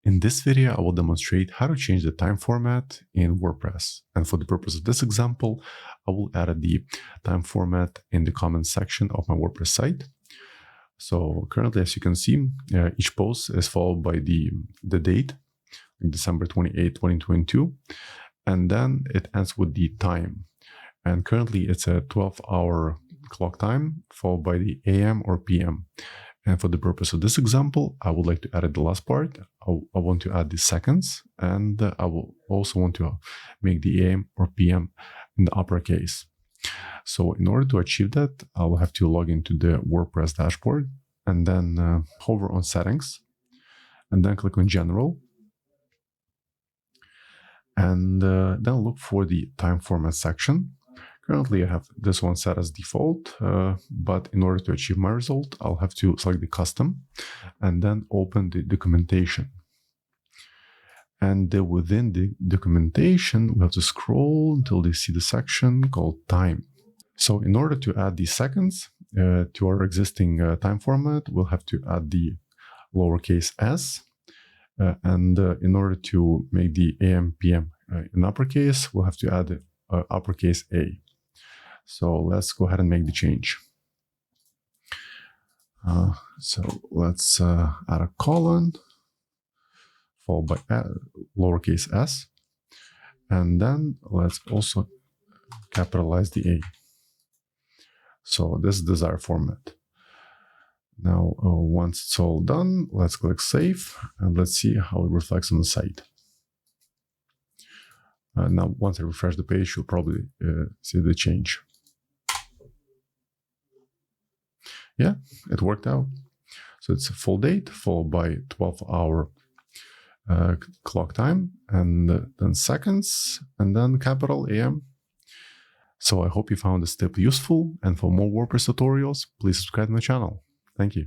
In this video, I will demonstrate how to change the time format in WordPress. And for the purpose of this example, I will add the time format in the comments section of my WordPress site. So currently, as you can see, each post is followed by the date, December 28, 2022, and then it ends with the time. And currently, it's a 12-hour clock time followed by the AM or PM. And for the purpose of this example, I would like to add the last part. I want to add the seconds, and I will also want to make the AM or PM in the uppercase. So in order to achieve that, I will have to log into the WordPress dashboard and then hover on settings and then click on general. And then look for the time format section. Currently, I have this one set as default, but in order to achieve my result, I'll have to select the custom and then open the documentation. And within the documentation, we have to scroll until they see the section called time. So in order to add the seconds to our existing time format, we'll have to add the lowercase s. And in order to make the AM, PM in uppercase, we'll have to add the uppercase A. So let's go ahead and make the change. So let's add a colon followed by lowercase s. And then let's also capitalize the A. So this is the desired format. Now, once it's all done, let's click Save, and let's see how it reflects on the site. Now, once I refresh the page, you'll probably see the change. Yeah, it worked out. So it's a full date followed by 12-hour clock time, and then seconds, and then capital AM. So I hope you found this tip useful, and for more WordPress tutorials, please subscribe to my channel. Thank you.